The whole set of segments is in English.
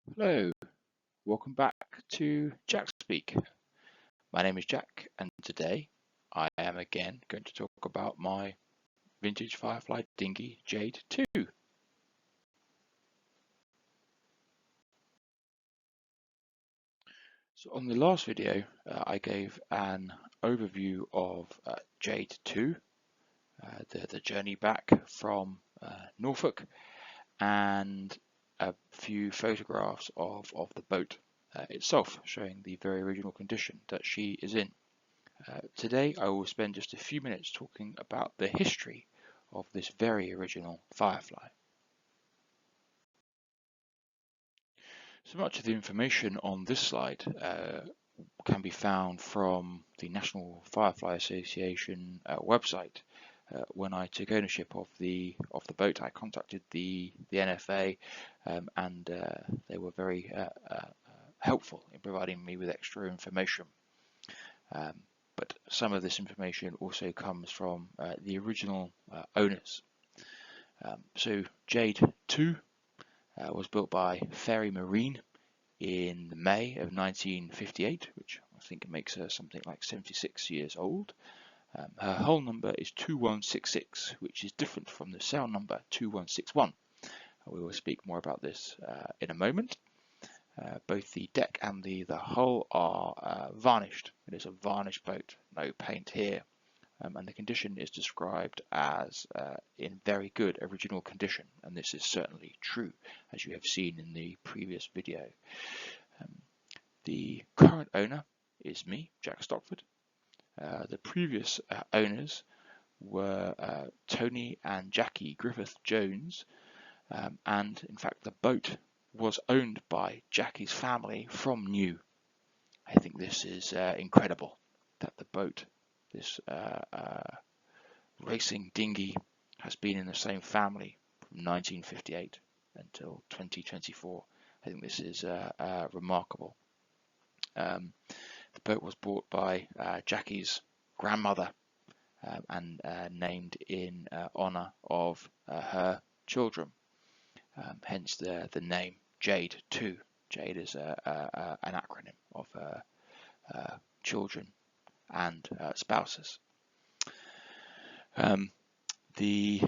Hello, welcome back to Jack Speak. My name is Jack, and today I am again going to talk about my vintage Firefly dinghy Jade II. So on the last video, I gave an overview of Jade II, the journey back from Norfolk, and a few photographs of the boat itself, showing the very original condition that she is in. Today I will spend just a few minutes talking about the history of this very original Firefly. So much of the information on this slide can be found from the National Firefly Association website. When I took ownership of the boat, I contacted the NFA, and they were very helpful in providing me with extra information. But some of this information also comes from the original owners. So Jade II was built by Ferry Marine in May of 1958, which I think makes her something like 76 years old. Her hull number is 2166, which is different from the sail number 2161. We will speak more about this in a moment. Both the deck and the hull are varnished. It is a varnished boat, no paint here, and the condition is described as in very good original condition, and this is certainly true, as you have seen in the previous video. The current owner is me, Jack Stockford. The previous owners were Tony and Jackie Griffith Jones, and in fact the boat was owned by Jackie's family from new. I think this is incredible that the boat, this racing dinghy, has been in the same family from 1958 until 2024. I think this is remarkable. The boat was bought by Jackie's grandmother and named in honour of her children, hence the name Jade II. Jade is an acronym of children and spouses. The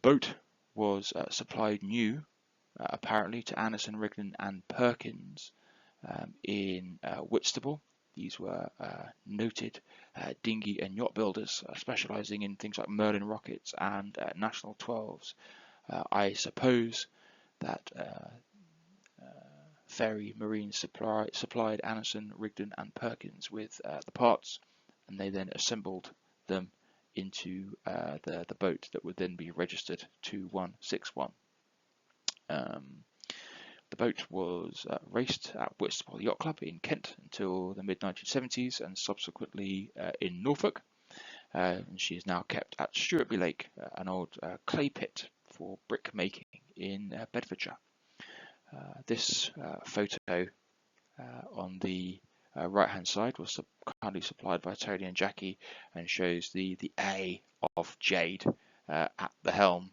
boat was supplied new, apparently, to Anderson, Rigden and Perkins in Whitstable. These were noted dinghy and yacht builders specialising in things like Merlin rockets and National 12s. I suppose that Ferry Marine supplied Anderson, Rigden and Perkins with the parts, and they then assembled them into the boat that would then be registered 2161. The boat was raced at Whitstable Yacht Club in Kent until the mid-1970s, and subsequently in Norfolk. And she is now kept at Stewartby Lake, an old clay pit for brick making in Bedfordshire. This photo on the right hand side was kindly supplied by Tony and Jackie, and shows the A of Jade at the helm,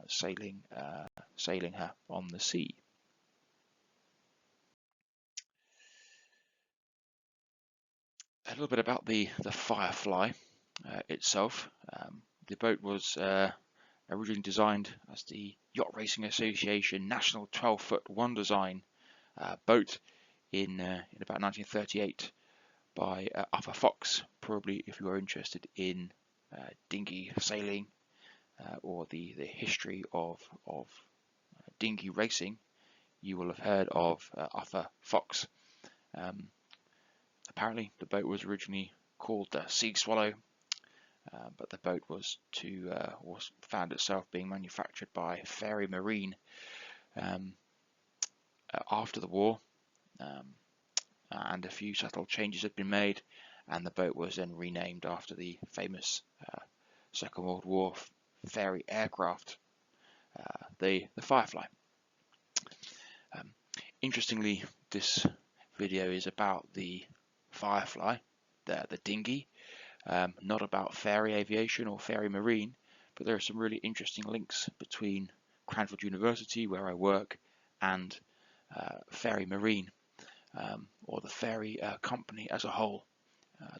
sailing her on the sea. A little bit about the Firefly itself. The boat was originally designed as the Yacht Racing Association National 12-foot one design boat in about 1938 by Arthur Fox. Probably, if you are interested in dinghy sailing or the history of dinghy racing, you will have heard of Arthur Fox. Apparently, the boat was originally called the Sea Swallow, but the boat was found itself being manufactured by Ferry Marine after the war, and a few subtle changes had been made, and the boat was then renamed after the famous Second World War ferry aircraft, the Firefly. Interestingly, this video is about the Firefly, the dinghy, not about ferry aviation or Ferry Marine, but there are some really interesting links between Cranfield University, where I work, and Ferry Marine, or the Ferry Company as a whole.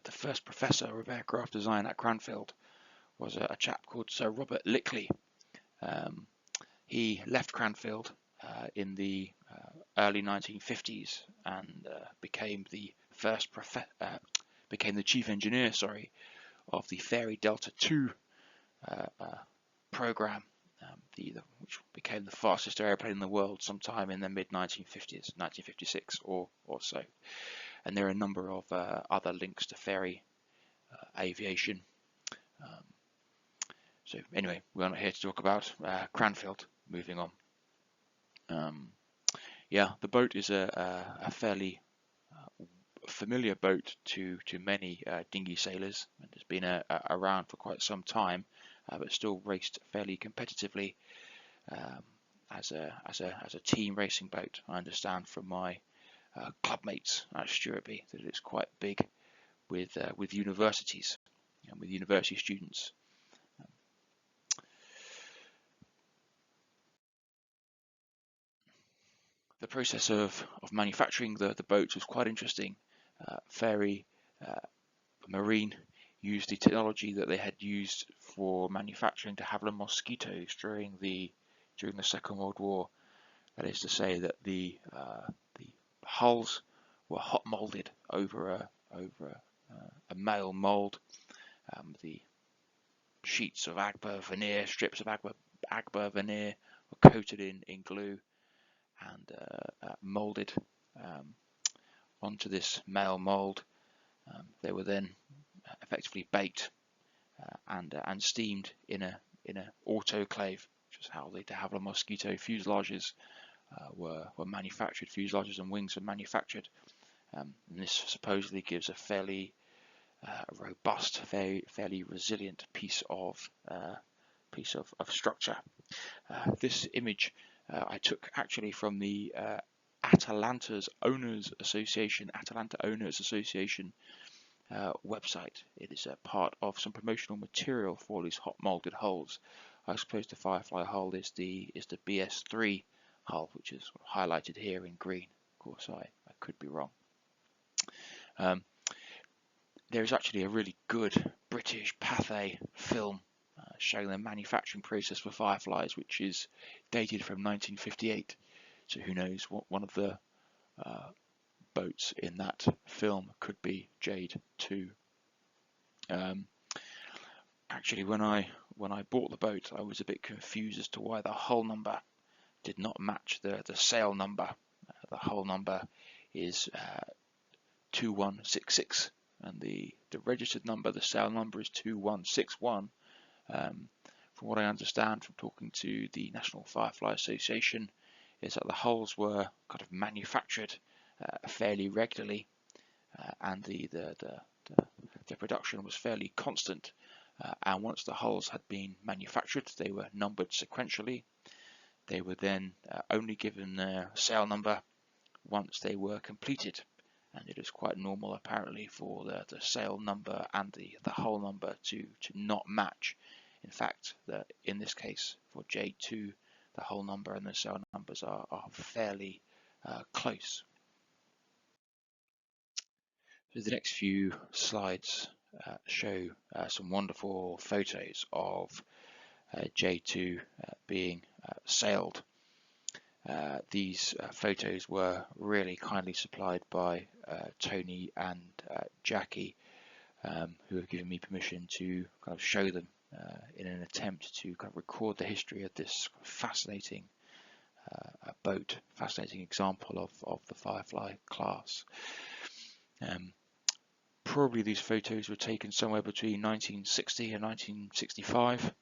The first professor of aircraft design at Cranfield was a chap called Sir Robert Lickley. He left Cranfield in the early 1950s and became the chief engineer, of the Fairey Delta II program, which became the fastest airplane in the world sometime in the mid-1950s, 1956 or so. And there are a number of other links to Fairey aviation. So anyway, we're not here to talk about Cranfield. Moving on. Yeah, the boat is a fairly familiar boat to many dinghy sailors, and has been around for quite some time, but still raced fairly competitively as a team racing boat. I understand from my club mates at Stewartby that it's quite big with universities and with university students. The process of manufacturing the boats was quite interesting. Fairey Marine used the technology that they had used for manufacturing de Havilland mosquitoes during the Second World War. That is to say that the hulls were hot molded over a male mold. The sheets of Agbar veneer, strips of Agbar veneer, were coated in glue and molded onto this male mold. They were then effectively baked and steamed in a autoclave, which is how the de Havilland mosquito fuselages were manufactured. Fuselages and wings were manufactured, and this supposedly gives a fairly robust, fairly resilient piece of structure. This image I took actually from the Atalanta Owners Association website. It is a part of some promotional material for these hot molded hulls. I suppose the Firefly hull is the BS3 hull, which is highlighted here in green. Of course, I could be wrong. There is actually a really good British Pathé film showing the manufacturing process for Fireflies, which is dated from 1958. So who knows, what one of the boats in that film could be Jade II. Actually, when I bought the boat, I was a bit confused as to why the hull number did not match the sail number. The hull number is 2166, and the registered number, the sail number, is 2161. From what I understand from talking to the National Firefly Association, is that the hulls were kind of manufactured fairly regularly, and the production was fairly constant. And once the hulls had been manufactured, they were numbered sequentially. They were then only given their sail number once they were completed, and it is quite normal apparently for the sail number and the hull number to not match. In fact, in this case for Jade II, the hull number and the sail numbers are fairly close. So the next few slides show some wonderful photos of Jade II being sailed. These photos were really kindly supplied by Tony and Jackie, who have given me permission to kind of show them in an attempt to kind of record the history of this fascinating boat, fascinating example of the Firefly class. Probably these photos were taken somewhere between 1960 and 1965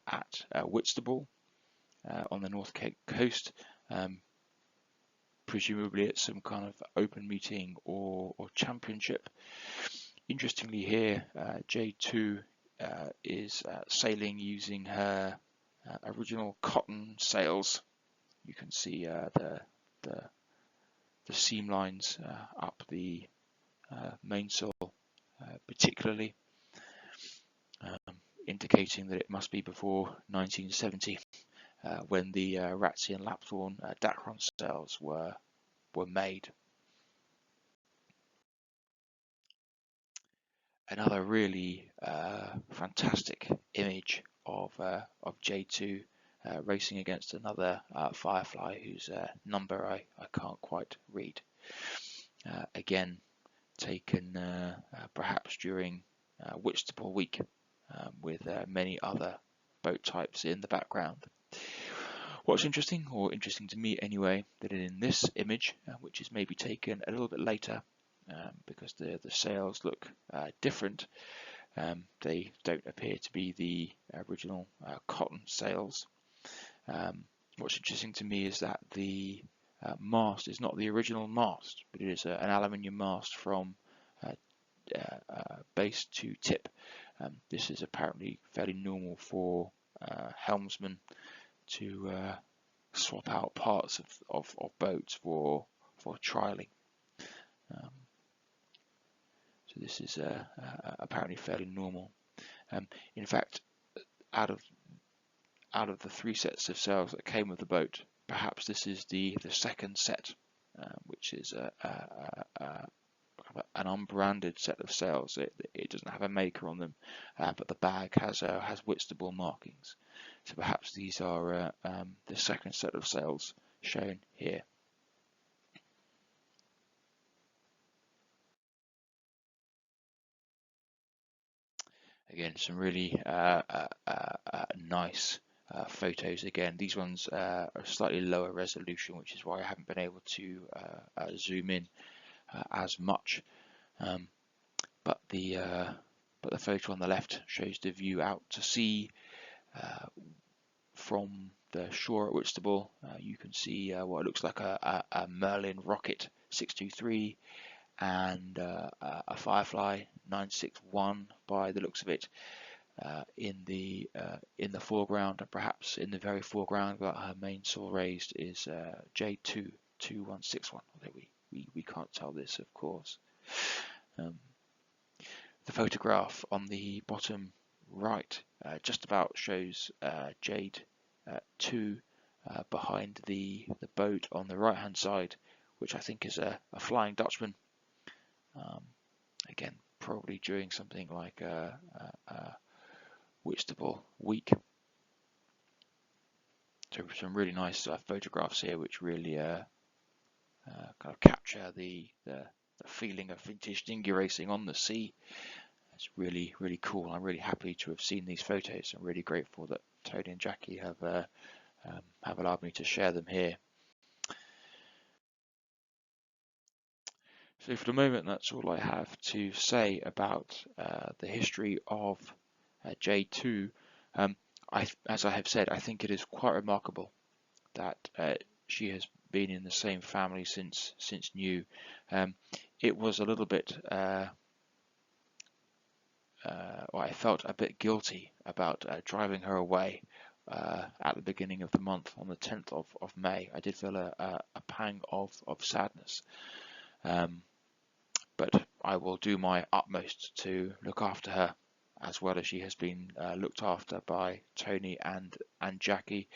at Whitstable on the North Cape coast, presumably at some kind of open meeting or championship. Interestingly here, Jade II is sailing using her original cotton sails. You can see the seam lines up the mainsail, particularly indicating that it must be before 1970. when the Ratsey and Lapthorn Dacron cells were made. Another really fantastic image of Jade II racing against another Firefly whose number I can't quite read. Again, taken perhaps during Whitstable week with many other boat types in the background. What's interesting, or interesting to me anyway, that in this image, which is maybe taken a little bit later, because the sails look different, they don't appear to be the original cotton sails. What's interesting to me is that the mast is not the original mast, but it is an aluminium mast from base to tip. This is apparently fairly normal for helmsmen to swap out parts of boats for trialing. So this is apparently fairly normal. In fact, out of the 3 sets of sails that came with the boat, perhaps this is the second set, which is an unbranded set of sails. It doesn't have a maker on them, but the bag has Whitstable markings. So perhaps these are the second set of sails shown here. Again, some really nice photos. Again, these ones are slightly lower resolution, which is why I haven't been able to zoom in as much. But the photo on the left shows the view out to sea from the shore at Whitstable. You can see what looks like a Merlin rocket 623 and a Firefly 961 by the looks of it in the foreground, and perhaps in the very foreground, but her mainsail raised, is Jade II 2161. Although we can't tell this, of course. The photograph on the bottom right just about shows Jade II behind the boat on the right hand side, which I think is a Flying Dutchman. Again, probably during something like a Whitstable week. So some really nice photographs here, which really kind of capture the feeling of vintage dinghy racing on the sea. It's really, really cool. I'm really happy to have seen these photos. I'm really grateful that Tony and Jackie have allowed me to share them here. So for the moment, that's all I have to say about the history of Jade II. As I have said, I think it is quite remarkable that she has been in the same family since new. It was a little bit, I felt a bit guilty about driving her away at the beginning of the month on the 10th of May. I did feel a pang of sadness. But I will do my utmost to look after her as well as she has been looked after by Tony and Jackie,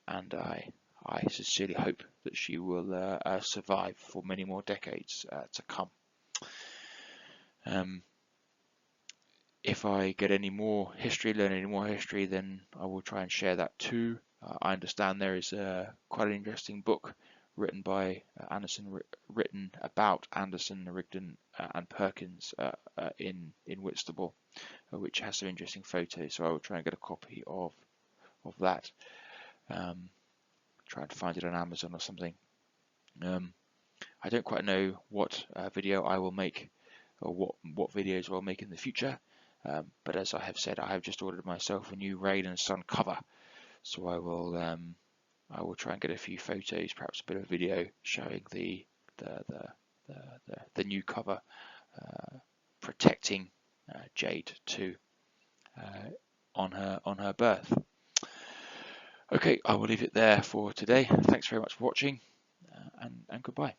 and I sincerely hope that she will survive for many more decades to come. If I get any more history, learn any more history, then I will try and share that too. I understand there is quite an interesting book written by written about Anderson, Rigden and Perkins in Whitstable, which has some interesting photos. So I will try and get a copy of that. Try and find it on Amazon or something. I don't quite know what video I will make, or what videos I'll make in the future. But as I have said, I have just ordered myself a new Rain and Sun cover, so I will try and get a few photos, perhaps a bit of video showing the new cover protecting Jade II on her berth. Okay, I will leave it there for today. Thanks very much for watching, and goodbye.